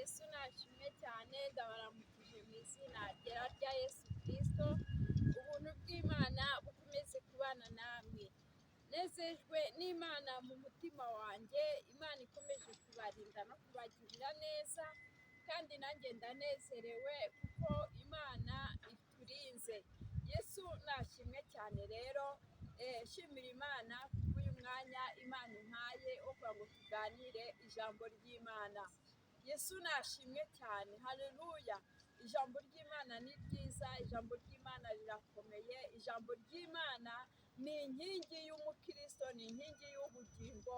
Yesu ishimwe cyane, ndabaramukije mu izina rya Yesu Kristo. Ubuntu bw'Imana bukomeze kubana namwe. Nezejwe n'Imana mu mutima wanjye, Imana ikomeje kubarinda no kubagirira neza, kandi nanjye ndanezerewe kuko Imana iturinze. Yesu ishimwe cyane rero, shimira Imana kubw'uyu mwanya Imana impaye wo kugira ngo tuganire ijambo ry'Imana. Yesu ishimwe cyane, haleluya. Ijambo ry'Imana ni ryiza, ijambo ry'Imana rirakomeye, ijambo ry'Imana ni inkingi y'umukristo, ni inkingi y'ubugingo.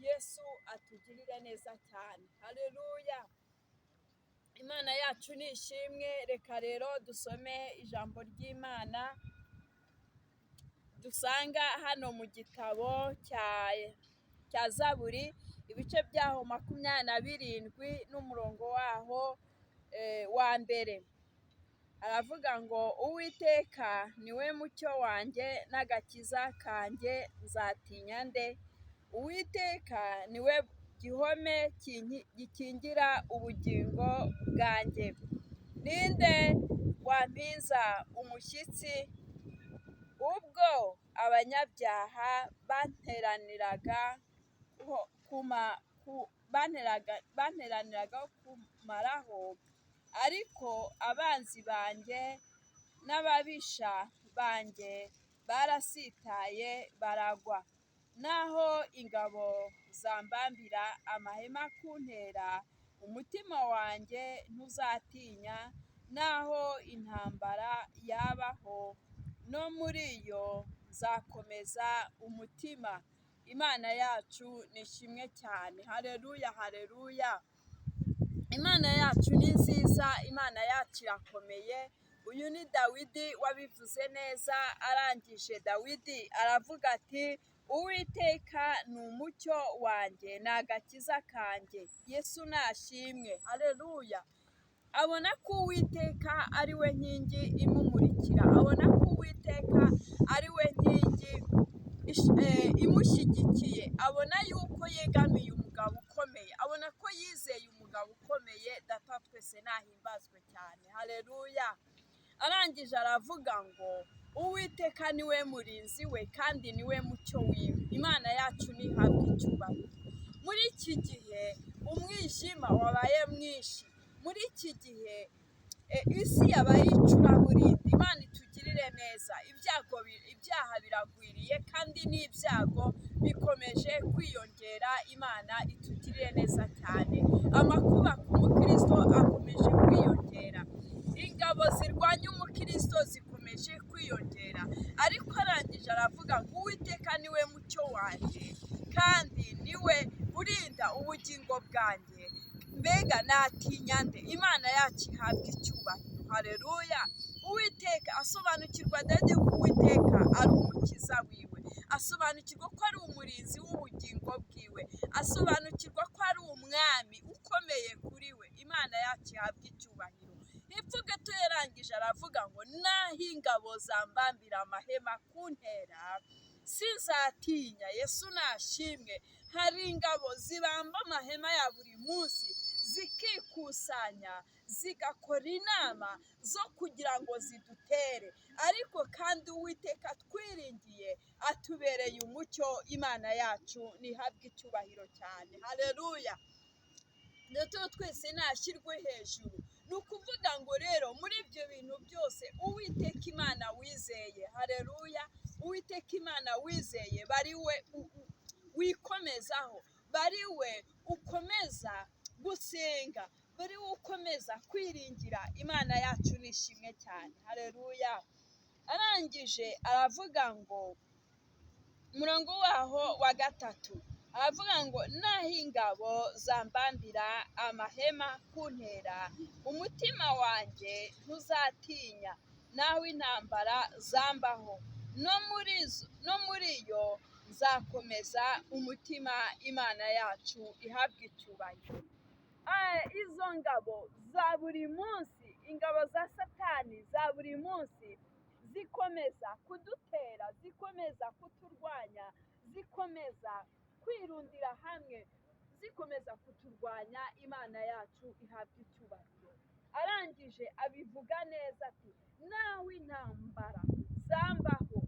Yesu atugirire neza cyane, haleluya. Imana yacu ni ishimwe. Reka rero dusome ijambo ry'Imana dusanga hano mu gitabo cya Zaburi, ibice byaho 27 n'umurongo waho wa mbere. Aravuga ngo Uwiteka niwe mucyo wanjye n'agakiza kanjye, nzatinya nde? Uwiteka niwe gihome gikingira ubugingo bwanjye. Ninde wampinza umushyitsi? Ubwo abanyabyaha banteraniraga kumaraho, ariko abanzi banjye n'ababisha banjye barasitaye baragwa. Naho ingabo zambambira amahema kuntera, umutima wanjye ntuzatinya. Naho intambara yabaho, no muri yo nzakomeza umutima. Imana yacu ni ishimwe cyane, haleluya, haleluya. Imana yacu ni nziza, Imana yacu irakomeye. Uyu ni Dawidi wabivuze neza. Arangije Dawidi aravuga ati Uwiteka ni umucyo wanjye, ni agakiza kanjye. Yesu ishimwe, haleluya. Abona ko Uwiteka ari we nkingi imumurikira, abona ko Uwiteka ari we nkingi imushyigikiye, abona yuko yegamiye umugabo ukomeye, abona ko yizeye umugabo ukomeye. Data twese nahimbazwe cyane, haleluya. Arangije aravuga ngo Uwiteka niwe murinzi we kandi niwe mucyo wiwe. Imana yacu nihabwe icyubahiro. Muri iki gihe umwijima wabaye mwinshi, muri iki gihe isi yabaye icuraburindi. Imana itugirire neza. Ibyaha biragwiriye kandi n'ibyago bikomeje kwiyongera. Imana itugirire neza cyane. Amakuba ku mukristo akomeje kwiyongera, ingabo zirwanya umukristo zikomeje kwiyongera. Ariko arangije aravuga ngo Uwiteka niwe mucyo wanjye kandi niwe urinda ubugingo bwanjye, mbega natinya nde? Imana yacu ihabwe icyubahiro, haleluya. Uwiteka asobanukirwa ndetse ko Uwiteka ari umukiza wiwe, asobanukirwa ko ari umurinzi w'ubugingo bwiwe, asobanukirwa ko ari umwami ukomeye kuri we. Imana yacu ihabwe icyubahiro. Hepfo gato yarangije aravuga ngo naho ingabo zambambira amahema kuntera, sinzatinya. Yesu ishimwe. Hari ingabo zibamba amahema ya buri munsi, zikikusanya zigakora inama zo kugira ngo zidutere, ariko kandi Uwiteka twiringiye atubereye umucyo. Imana yacu nihabwe icyubahiro cyane, haleluya. Ndetse twese nashyirwe hejuru. Ni ukuvuga ngo rero muri ibyo bintu byose Uwiteka Imana wizeye, haleluya. Uwiteka Imana wizeye bari we wikomezaho, bari we ukomeza gusenga, bari we ukomeza kwiringira. Imana yacu ni ishimwe cyane, haleluya. Arangije aravuga ngo umurongo waho wa 3 aravuga ngo naho ingabo zambambira amahema kuntera, umutima wanjye ntuzatinya. Naho intambara zambaho, no muri yo nzakomeza umutima. Imana yacu ihabwe icyubahiro. Izo ngabo za buri munsi, ingabo za Satani za buri munsi, zikomeza kudutera, zikomeza kuturwanya, zikomeza kwirundira hamwe, izikomeza kuturwanya, Imana yacu ihabwa icyubahiro. Arangije abivuga neza ati naho intambara zambaho,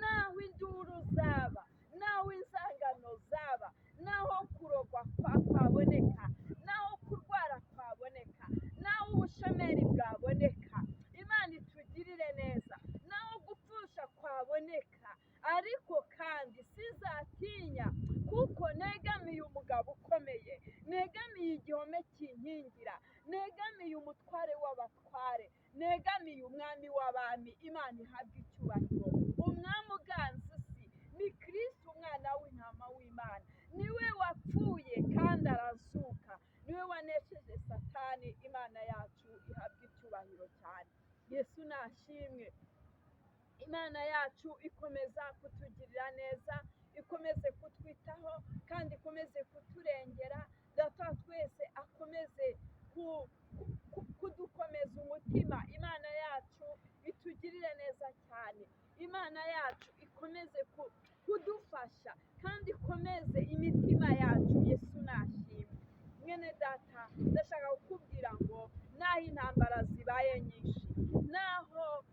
naho induru zaba, naho inzangano zaba, naho kurogwa kwaboneka, naho kurwara kwaboneka, naho ubushomeri bwaboneka, Imana itugirire neza, naho gupfusha kwaboneka, ariko kandi sizatinya, kuko negamiye umugabo ukomeye, negamiye igihome kinkingira, negamiye umutware w'abatware, negamiye umwami w'abami. Imana ihabwa icyubahiro. Umwami uganza isi ni Kristo, umwana w'intama w'Imana, niwe wapfuye kandi arazuka, niwe wanesheje Satani. Imana yacu ihabwa icyubahiro cyane. Yesu nashimwe. Imana yacu ikomeza kutugirira neza, ikomeze kutwitaho kandi ikomeze kuturengera. Data twese akomeze kudukomeza umutima. Imana yacu itugirire neza cyane. Imana yacu ikomeze kudufasha kandi ikomeze imitima yacu. Yesu nashimwe. Mwene data, ndashaka kukubwira ngo naho intambara zibaye nyinshi, naho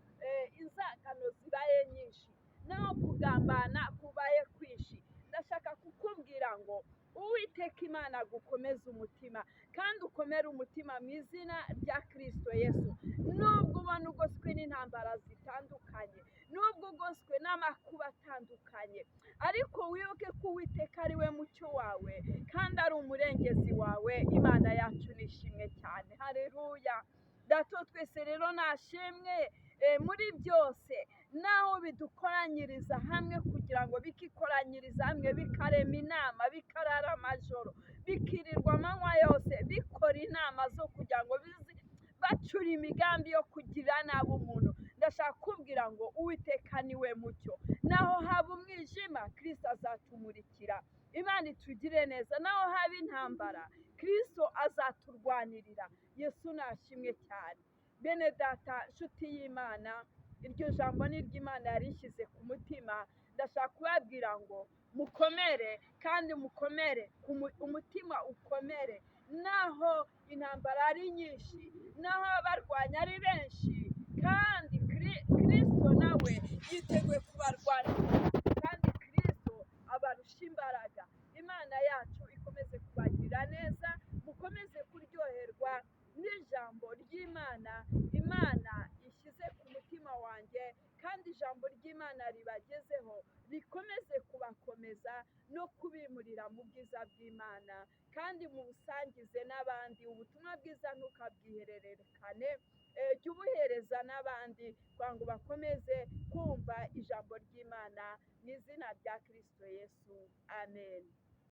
inzangano zibaye nyinshi, naho kugambana kubaye kwinshi, ndashaka kukubwira ngo Uwiteka Imana agukomeze umutima kandi ukomere umutima mu izina rya Kristo Yesu. Nubwo ubona ugoswe n'intambara zitandukanye, nubwo ugoswe n'amakuba atandukanye, ariko wibuke ko Uwiteka ari we mucyo wawe kandi ari umurengezi wawe. Imana yacu nishimwe cyane. Haleluya. Data twese rero nashimwe muri byose, naho bidukoranyiriza hamwe kugira ngo bikikoranyiriza hamwe, bikarema inama, bikarara amajoro, bikirirwa amanywa yose bikora inama zo kugira ngo bacura imigambi yo kugira nabi umuntu. Ndashaka kubwira ngo Uwiteka niwe mucyo, naho haba umwijima Kristo azatumurikira. Imana itugire neza. Naho haba intambara Kristo azaturwanirira. Yesu nashimwe cyane. Bene data, nshuti y'Imana, iryo jambo ni ry'Imana yarishyize ku mutima. Ndashaka kubabwira ngo mukomere kandi mukomere, umutima ukomere, naho intambara ari nyinshi, naho abarwanya ari benshi, kandi Kristo nawe yiteguye kubarwanira, kandi Kristo abarusha imbaraga. Imana yacu ikomeze kubagirira neza, mukomeze kuryoherwa n'ijambo ry'Imana Imana ishyize ku mutima wanjye, kandi ijambo ry'Imana ribagezeho rikomeze kubakomeza no kubimurira mu bwiza bw'Imana, kandi mubusangize n'abandi. Ubutumwa bwiza ntukabwihererekane, jya ubuhereza n'abandi kugira ngo bakomeze kumva ijambo ry'Imana mu izina rya Kristo Yesu. Amen.